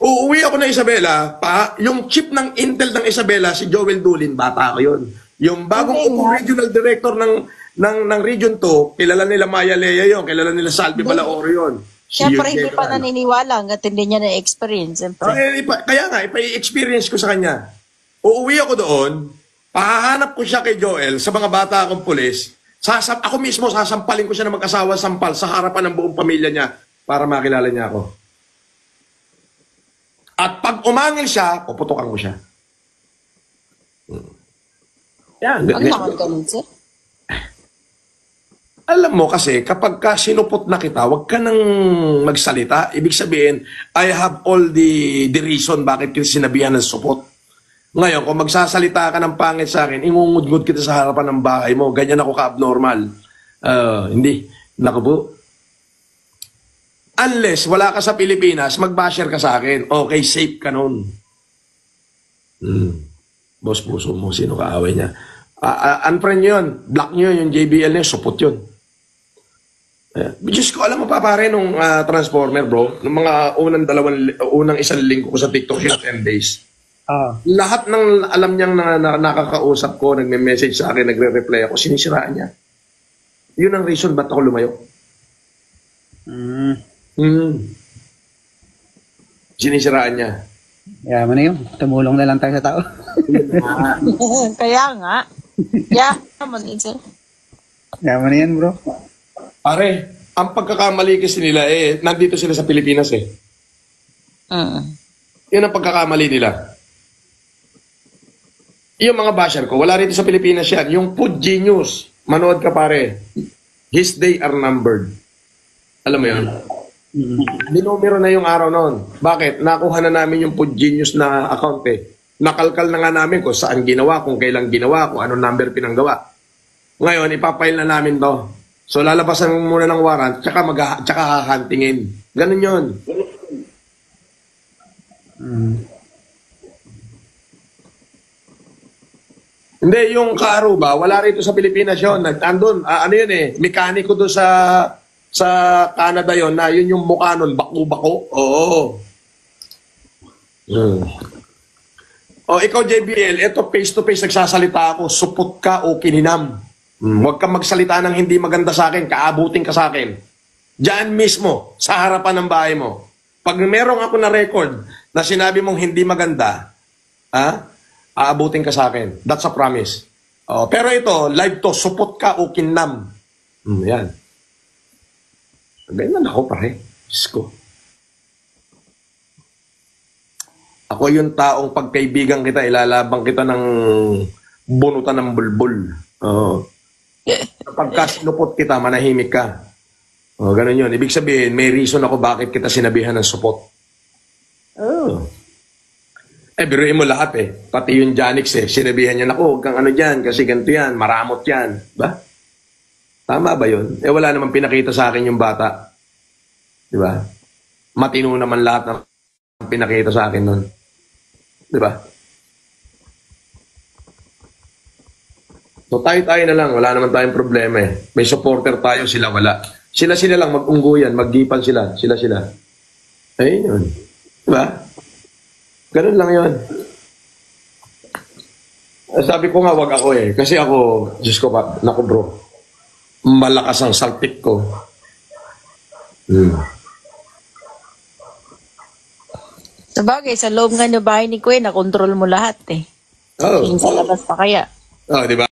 Uuwi ako ng Isabela, yung chief ng Intel ng Isabela, si Joel Dulin, bata ko yun. Yung bagong regional director ng Region 2, kilala nila Maya Lea yun, kilala nila Salvi Balaoro yun. Siyempre, hindi pa naniniwala hanggat hindi niya na-experience. Kaya nga, ipa-experience ko sa kanya. Uuwi ako doon, pahahanap ko siya kay Joel sa mga bata akong pulis. Ako mismo, sasampalin ko siya ng mag-asawa sampal sa harapan ng buong pamilya niya para makilala niya ako. At pag umangil siya, puputukan ko siya. Yan. Ang naman ganun, sir. Alam mo kasi, kapag ka sinupot na kita, huwag ka nang magsalita. Ibig sabihin, I have all the reason bakit kita sinabihan ng supot. Ngayon, kung magsasalita ka ng pangit sa akin, ingungudgud kita sa harapan ng bahay mo. Ganyan ako ka-abnormal. Hindi. Naku po. Unless wala ka sa Pilipinas, mag-basher ka sa akin. Okay, safe ka nun. Boss puso mo, sino kaaway niya? Unfriend nyo yun. Block nyo yun. Yung JBL niya, supot yun. Diyos ko, alam mo pa pare nung Transformer, bro, nung mga unang isang linggo ko sa TikTok yun, 10 days. Lahat ng alam niyang nakakausap ko, nagme-message sa akin, nagre-reply ako, sinisiraan niya. Yun ang reason ba't ako lumayo. Sinisiraan niya. Yaman na yun. Tumulong na lang tayo sa tao. Kaya nga. Yaman din, sir. Yaman na yan, bro. Pare, ang pagkakamali kasi nila, nandito sila sa Pilipinas eh. Yun ang pagkakamali nila. Yung mga basher ko, wala rito sa Pilipinas yan. Yung Food Genius, manood ka pare. His day are numbered. Alam mo yun? Dinumero na yung araw noon. Bakit? Nakuha na namin yung Food Genius na account eh. Nakalkal na nga namin kung saan ginawa, kung kailan ginawa, kung anong number pinanggawa. Ngayon, ipapile na namin to. So, lalabasan mo muna ng warrant, tsaka hahantingin. Ganun yun. Hindi, yung Kaaruba, wala rito sa Pilipinas yun. Andun, ano yun eh, mekaniko doon sa Canada yon na yun yung mukha nun, bako-bako. Oo. O, ikaw JBL, eto face-to-face nagsasalita ako, supot ka o kininam. Huwag kang magsalita ng hindi maganda sa akin, kaabutin ka sa akin. Diyan mismo, sa harapan ng bahay mo. Pag merong ako na record na sinabi mong hindi maganda, aabutin ka sa akin. That's a promise. Pero ito, live to, supot ka o kinam. Yan. Ganyan ako pare. Diyos ko. Ako yung taong pagkaibigan kita, ilalabang kita ng bunutan ng bulbul. Kapag sinupot kita, manahimik ka. Ganun yun. Ibig sabihin, may reason ako bakit kita sinabihan ng supot. Biruin mo lahat eh. Pati yung Janix eh. Sinabihan niya, naku, huwag kang ano dyan, kasi ganito yan, maramot yan. Ba? Tama ba yun? Wala naman pinakita sa akin yung bata. Di ba? Matino naman lahat ng pinakita sa akin nun. Di ba? So tayo-tayo na lang. Wala naman tayong problema eh. May supporter tayo, sila wala. Sila-sila lang mag-ungguyan, maggipan sila. Sila-sila. Ayun yun. Di ba? Ganun lang yun. Sabi ko nga, wag ako eh. Kasi ako, Diyos ko pa, naku bro, malakas ang saltik ko. Sabagay, sa loob nga ng bahay ni Kuya, nakontrol mo lahat eh. Sa labas pa kaya. Di ba?